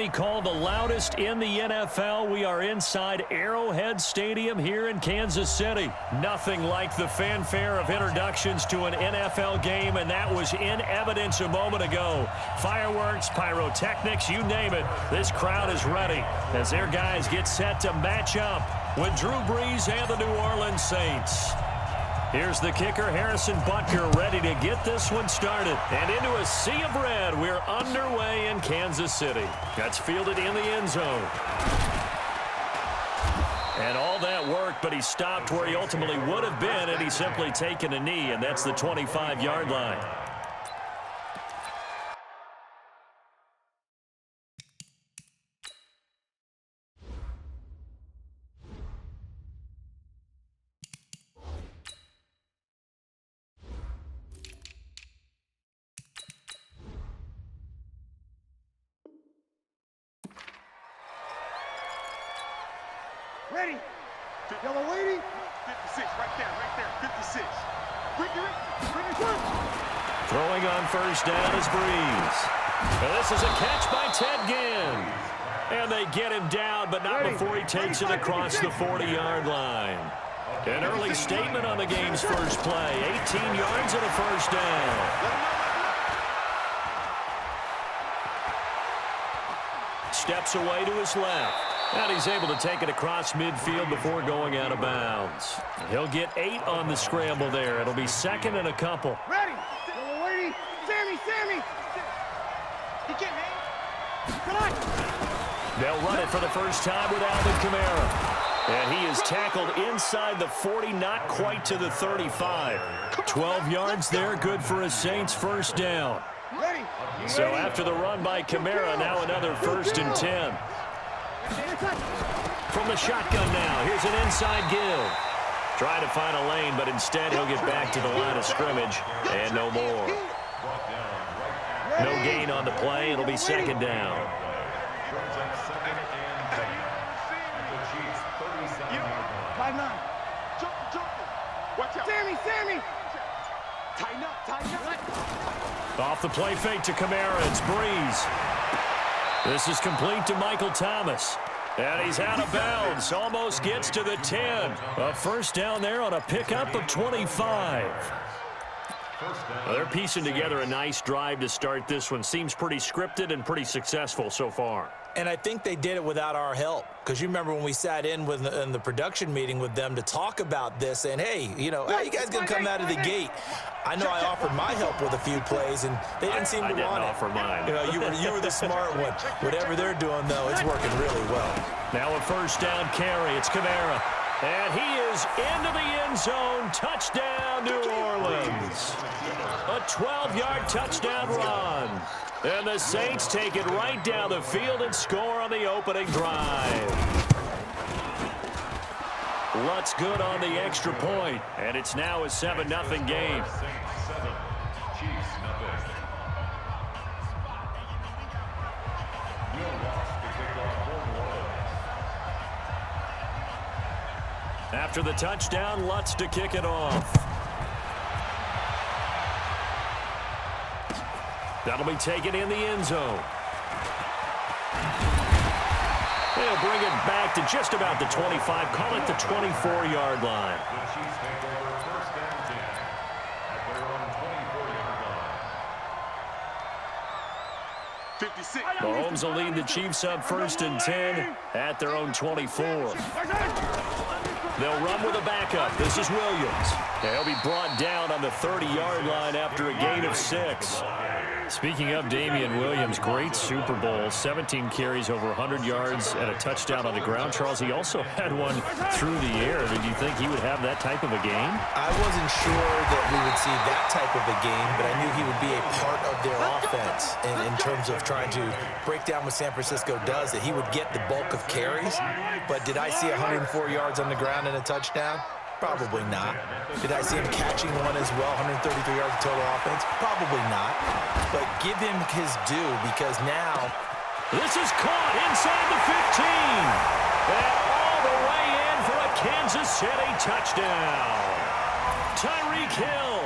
Called the loudest in the NFL. We are inside Arrowhead Stadium here in Kansas City. Nothing like the fanfare of introductions to an NFL game, and that was in evidence a moment ago. Fireworks, pyrotechnics, you name it. This crowd is ready as their guys get set to match up with Drew Brees and the New Orleans Saints. Here's the kicker, Harrison Butker, ready to get this one started. And into a sea of red, we're underway in Kansas City. That's fielded in the end zone. And all that worked, but he stopped where he ultimately would have been, and he's simply taken a knee, and that's the 25-yard line. Ready. Yellow lady. 56, right there, 56. Bring it. Throwing on first down is Brees. And this is a catch by Ted Ginn. And they get him down, but not before he takes it across the 40-yard line. An early statement on the game's first play. 18 yards and a first down. Steps away to his left. And he's able to take it across midfield before going out of bounds. He'll get 8 on the scramble there. It'll be second and a couple. Ready. Yellow lady. Sammy. He can't hang. Come on. They'll run it for the first time with Alvin Kamara. And he is tackled inside the 40, not quite to the 35. 12 yards there, good for a Saints first down. Ready. So after the run by Kamara, now another 1st and 10. From the shotgun now, here's an inside give. Try to find a lane, but instead he'll get back to the line of scrimmage, and no more. No gain on the play. It'll be second down. Sammy. Tighten up. Off the play fake to Kamara, it's Brees. This is complete to Michael Thomas. And he's out of bounds. Almost gets to the 10. A first down there on a pickup of 25. Well, they're piecing together a nice drive to start this one. Seems pretty scripted and pretty successful so far. And I think they did it without our help. Because you remember when we sat in the production meeting with them to talk about this, and hey, you know, how you guys going to come out of the gate? I know I offered my help with a few plays, and they didn't seem to want it. I didn't offer mine. You know, you were the smart one. Whatever they're doing, though, it's working really well. Now a first down carry. It's Kamara. And he is into the end zone. Touchdown, New Orleans. A 12-yard touchdown run. And the Saints take it right down the field and score on the opening drive. Lutz good on the extra point, and it's now a 7-0 game. After the touchdown, Lutz to kick it off. That'll be taken in the end zone. They'll bring it back to just about the 25. Call it the 24-yard line. Mahomes will lead the Chiefs up 1st and 10 at their own 24. They'll run with a backup. This is Williams. They'll be brought down on the 30-yard line after a gain of 6. Speaking of Damian Williams, great Super Bowl, 17 carries, over 100 yards, and a touchdown on the ground. Charles, he also had one through the air. Did you think he would have that type of a game? I wasn't sure that we would see that type of a game, but I knew he would be a part of their offense in terms of trying to break down what San Francisco does, that he would get the bulk of carries. But did I see 104 yards on the ground and a touchdown? Probably not. Did I see him catching one as well, 133 yards of total offense? Probably not. But give him his due, because now... This is caught inside the 15. And all the way in for a Kansas City touchdown. Tyreek Hill,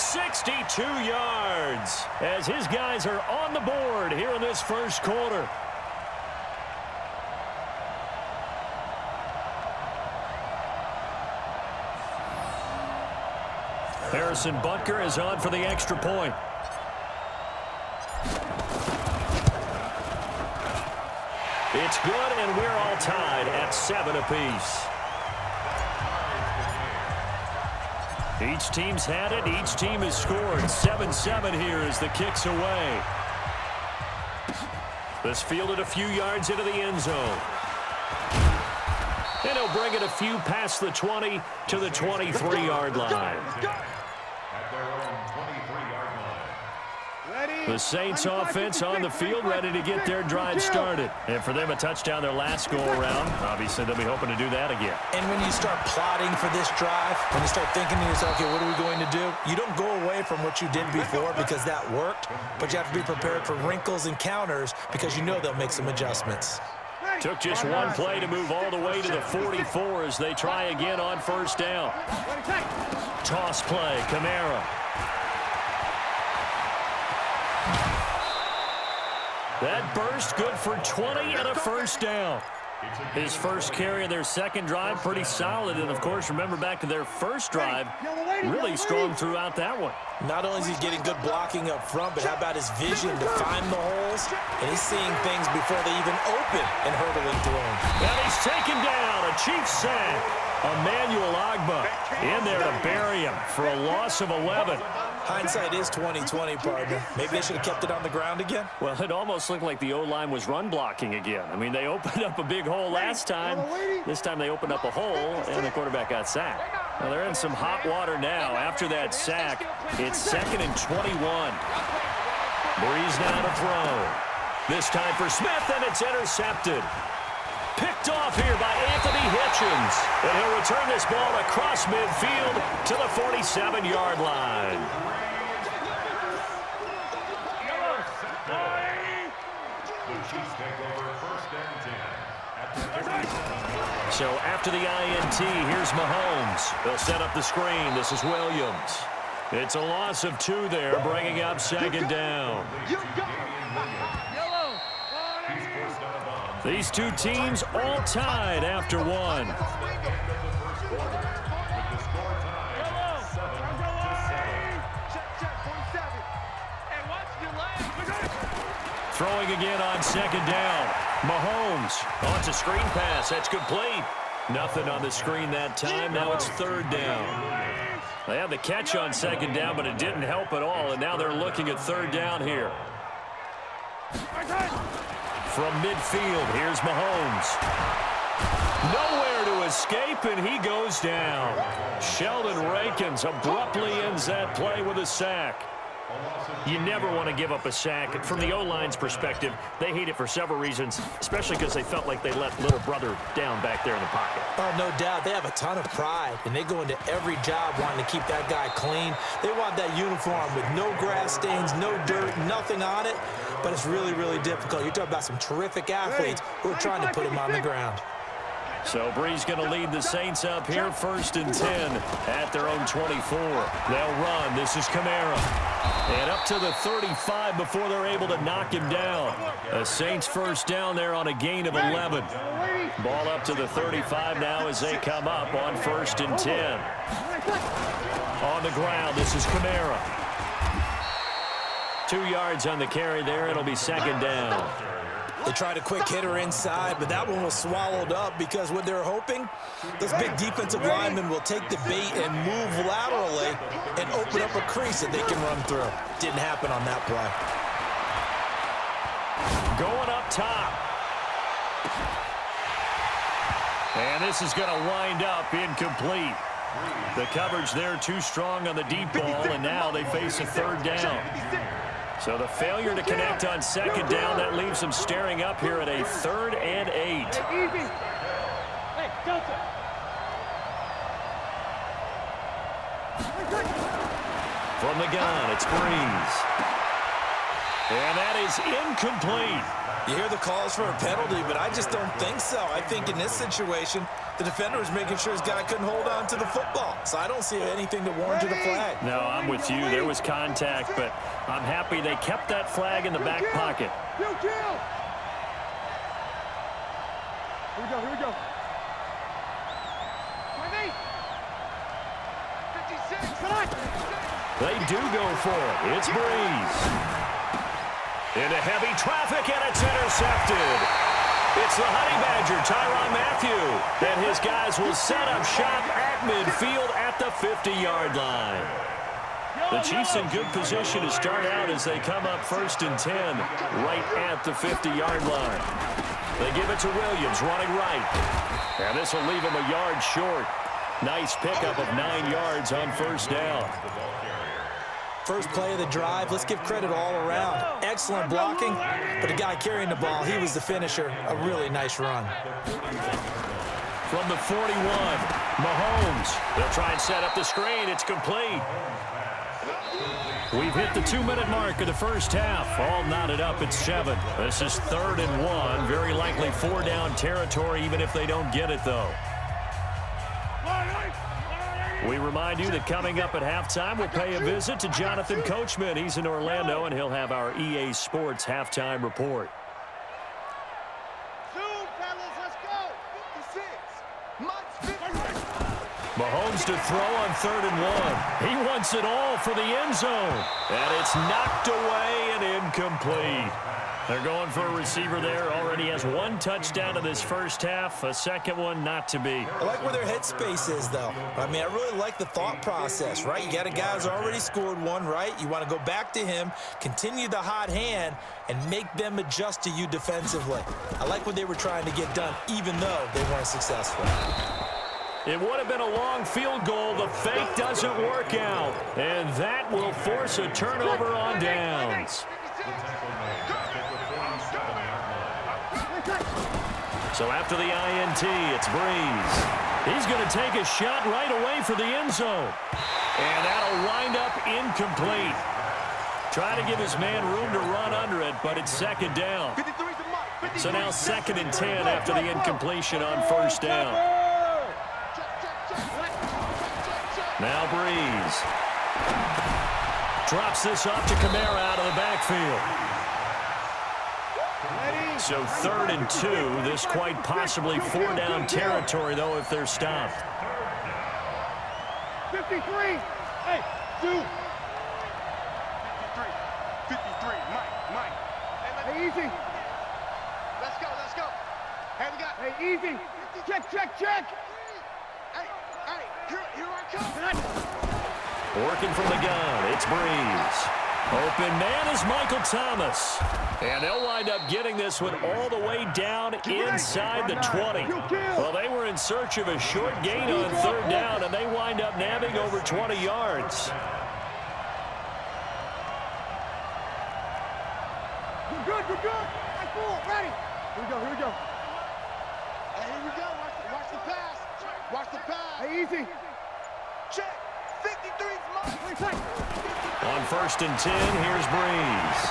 62 yards, as his guys are on the board here in this first quarter. Harrison Butker is on for the extra point. It's good, and we're all tied at 7 apiece. Each team's had it. Each team has scored. 7-7 here as the kick's away. This fielded a few yards into the end zone. And he'll bring it a few past the 20 to the 23-yard line. The Saints offense on the field, ready to get their drive started. And for them, a touchdown their last go-around. Obviously, they'll be hoping to do that again. And when you start plotting for this drive, when you start thinking to yourself, okay, what are we going to do? You don't go away from what you did before because that worked, but you have to be prepared for wrinkles and counters because you know they'll make some adjustments. Took just one play to move all the way to the 44 as they try again on first down. Toss play, Kamara. That burst good for 20 and a first down. His first carry of their second drive, pretty solid. And, of course, remember back to their first drive, really strong throughout that one. Not only is he getting good blocking up front, but how about his vision to find the holes? And he's seeing things before they even open and hurtling through them. And he's taken down. A Chiefs sack. Emmanuel Ogbah in there to bury him for a loss of 11. Hindsight is 20/20, partner. Maybe they should have kept it on the ground again. Well, it almost looked like the O-line was run blocking again. I mean, they opened up a big hole last time. This time they opened up a hole, and the quarterback got sacked. Now, they're in some hot water now. After that sack, it's 2nd and 21. Breeze now to throw. This time for Smith, and it's intercepted. Picked off here by Anthony Hitchens. And he'll return this ball across midfield to the 47-yard line. So after the INT, here's Mahomes. They'll set up the screen. This is Williams. It's a loss of 2 there, bringing up 2nd down. These two teams all tied after 1. Throwing again on 2nd down. Mahomes. Oh, it's a screen pass. That's complete. Nothing on the screen that time. Now it's 3rd down. They had the catch on 2nd down, but it didn't help at all. And now they're looking at 3rd down here. From midfield, here's Mahomes. Nowhere to escape, and he goes down. Sheldon Rankins abruptly ends that play with a sack. You never want to give up a sack. From the O-line's perspective, they hate it for several reasons, especially because they felt like they let little brother down back there in the pocket. Oh, no doubt. They have a ton of pride, and they go into every job wanting to keep that guy clean. They want that uniform with no grass stains, no dirt, nothing on it, but it's really, really difficult. You're talking about some terrific athletes who are trying to put him on the ground. So Breeze going to lead the Saints up here, 1st and 10 at their own 24. They'll run. This is Kamara. And up to the 35 before they're able to knock him down. The Saints first down there on a gain of 11. Ball up to the 35 now as they come up on 1st and 10. On the ground, this is Kamara. 2 yards on the carry there. It'll be 2nd down. They tried a quick hitter inside, but that one was swallowed up because what they're hoping, those big defensive linemen will take the bait and move laterally and open up a crease that they can run through. Didn't happen on that play. Going up top. And this is going to wind up incomplete. The coverage there too strong on the deep ball, and now they face a 3rd down. So the failure to connect on 2nd down, that leaves them staring up here at a 3rd and 8. From the gun, it's Breeze. And that is incomplete. You hear the calls for a penalty, but I just don't think so. I think in this situation, the defender was making sure his guy couldn't hold on to the football. So I don't see anything to warrant a flag. No, I'm with you. There was contact, but I'm happy they kept that flag in the back pocket. Here we go. 56. They do go for it. It's Breeze. Into heavy traffic, and it's intercepted. It's the Honey Badger, Tyrann Mathieu. And his guys will set up shop at midfield at the 50-yard line. The Chiefs in good position to start out as they come up 1st and 10 right at the 50-yard line. They give it to Williams running right. And this will leave him a yard short. Nice pickup of 9 yards on 1st down. First play of the drive, let's give credit all around. Excellent blocking, but the guy carrying the ball, he was the finisher. A really nice run. From the 41, Mahomes. They'll try and set up the screen. It's complete. We've hit the 2-minute mark of the first half. All knotted up at 7. This is 3rd and 1. Very likely 4-down territory, even if they don't get it, though. We remind you that coming up at halftime, we'll pay a visit to Jonathan Coachman. He's in Orlando, and he'll have our EA Sports halftime report. Mahomes to throw on 3rd and 1. He wants it all for the end zone. And it's knocked away and incomplete. They're going for a receiver there. Already has 1 touchdown in this first half. A second one not to be. I like where their headspace is, though. I mean, I really like the thought process, right? You got a guy who's already scored 1, right? You want to go back to him, continue the hot hand, and make them adjust to you defensively. I like what they were trying to get done, even though they weren't successful. It would have been a long field goal. The fake doesn't work out. And that will force a turnover on downs. So after the INT, it's Breeze. He's going to take a shot right away for the end zone. And that'll wind up incomplete. Trying to give his man room to run under it, but it's 2nd down. So now 2nd and 10 after the incompletion on 1st down. Now Breeze. Drops this off to Kamara out of the backfield. So 3rd and 2. This quite possibly 4-down territory, though, if they're stopped. 53. Hey, 2. 53. 53. Mike. Hey, easy. Let's go. Hey, we got. Hey, easy. Check. Hey, here I come. Working from the gun, it's Breeze. Open man is Michael Thomas. And they'll wind up getting this one all the way down inside the 20. Well, they were in search of a short gain on 3rd down, and they wind up nabbing over 20 yards. You're good. That's cool. Ready. Here we go. Hey, here we go. Watch the pass. Hey, easy. Check. 53's mine. On 1st and 10, here's Breeze.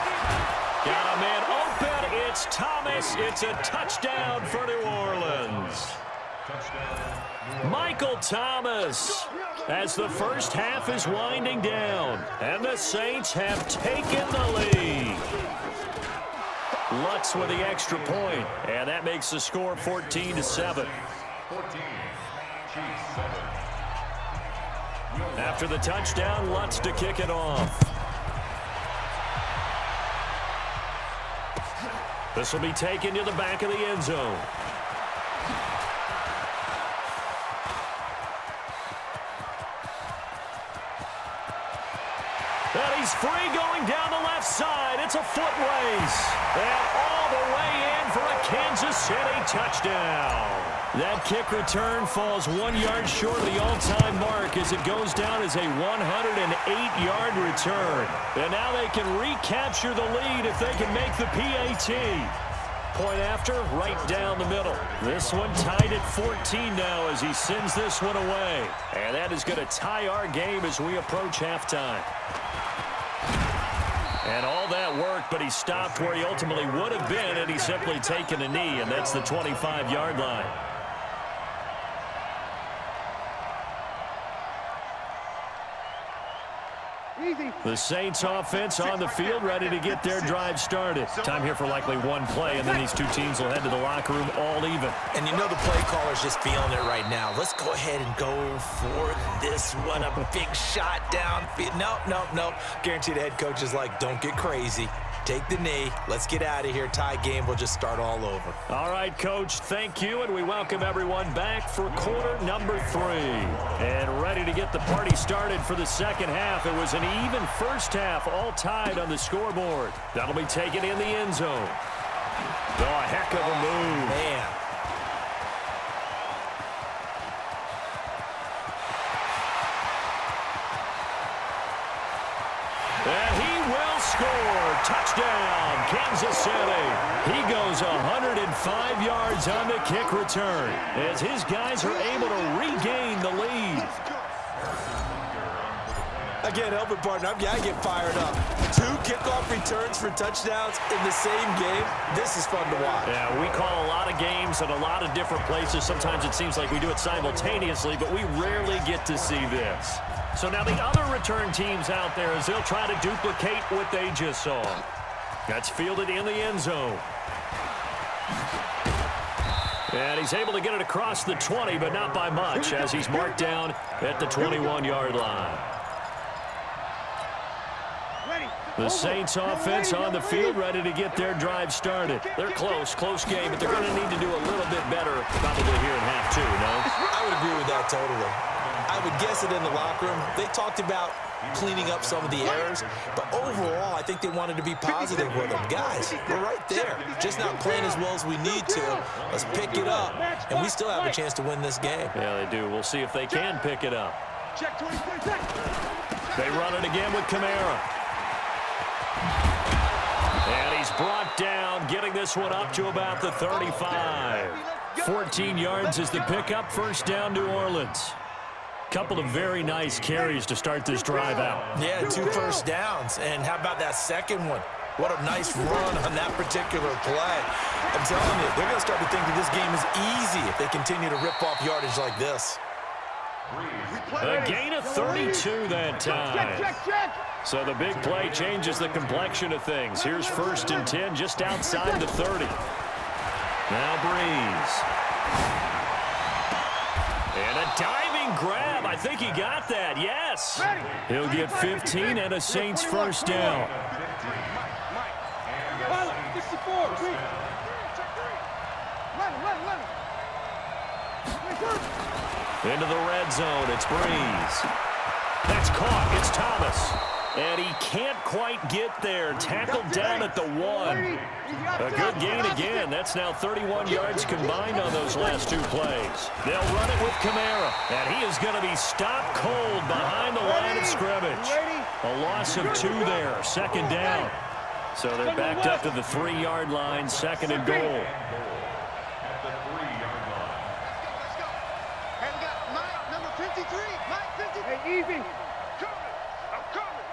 Got a man open. It's Thomas. It's a touchdown for New Orleans. Michael Thomas, as the first half is winding down, and the Saints have taken the lead. Lutz with the extra point, and that makes the score 14-7. After the touchdown, Lutz to kick it off. This will be taken to the back of the end zone. And he's free going down the left side. It's a foot race. And all the way in for a Kansas City touchdown. That kick return falls 1 yard short of the all-time mark as it goes down as a 108-yard return. And now they can recapture the lead if they can make the PAT. Point after, right down the middle. This one tied at 14 now as he sends this one away. And that is going to tie our game as we approach halftime. And all that worked, but he stopped where he ultimately would have been, and he's simply taken a knee, and that's the 25-yard line. The Saints offense on the field, ready to get their drive started. Time here for likely one play, and then these two teams will head to the locker room all even. And you know the play caller's just feeling it right now. Let's go ahead and go for this one. A big shot downfield. Nope. Guaranteed the head coach is like, don't get crazy. Take the knee. Let's get out of here. Tie game will just start all over. All right, Coach, thank you, and we welcome everyone back for quarter number 3. And ready to get the party started for the second half. It was an even first half, all tied on the scoreboard. That'll be taken in the end zone. Oh, a heck of a move. Man. And he will score. Touchdown, Kansas City. He goes 105 yards on the kick return as his guys are able to regain the lead. I can't help it, partner. I get fired up. 2 kickoff returns for touchdowns in the same game. This is fun to watch. Yeah, we call a lot of games at a lot of different places. Sometimes it seems like we do it simultaneously, but we rarely get to see this. So now the other return teams out there as they'll try to duplicate what they just saw. That's fielded in the end zone. And he's able to get it across the 20, but not by much as he's marked down at the 21-yard line. The Saints offense on the field, ready to get their drive started. They're close game, but they're going to need to do a little bit better probably here in half 2, no? I would agree with that totally. I would guess it in the locker room. They talked about cleaning up some of the errors, but overall, I think they wanted to be positive with them. Guys, we're right there. Just not playing as well as we need to. Let's pick it up, and we still have a chance to win this game. Yeah, they do. We'll see if they can pick it up. They run it again with Kamara. And he's brought down, getting this one up to about the 35. 14 yards is the pickup. First down, New Orleans. Couple of very nice carries to start this drive out. Yeah, 2 first downs. And how about that second one? What a nice run on that particular play. I'm telling you, they're going to start to think that this game is easy if they continue to rip off yardage like this. A gain of 32 that time. So the big play changes the complexion of things. Here's 1st and 10 just outside the 30. Now Breeze. And a diving grab. I think he got that. Yes. He'll get 15 and a Saints first down. Into the red zone. It's Breeze. That's caught. It's Thomas. And he can't quite get there. Tackled down at the 1. A good gain again. That's now 31 yards combined on those last 2 plays. They'll run it with Kamara. And he is going to be stopped cold behind the line of scrimmage. A loss of 2 there. Second down. So they're backed up to the 3-yard line. Second and goal. Easy. I'm coming.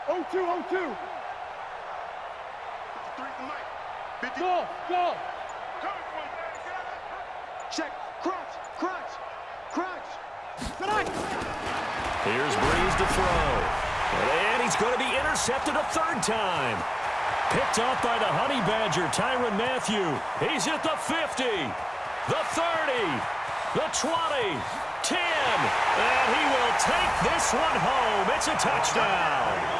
0-2. Go. Check. Crunch. Here's Breeze to throw. And he's going to be intercepted a 3rd time. Picked off by the Honey Badger, Tyrann Mathieu. He's at the 50, the 30, the 20, 10, and he will take this one home. It's a touchdown.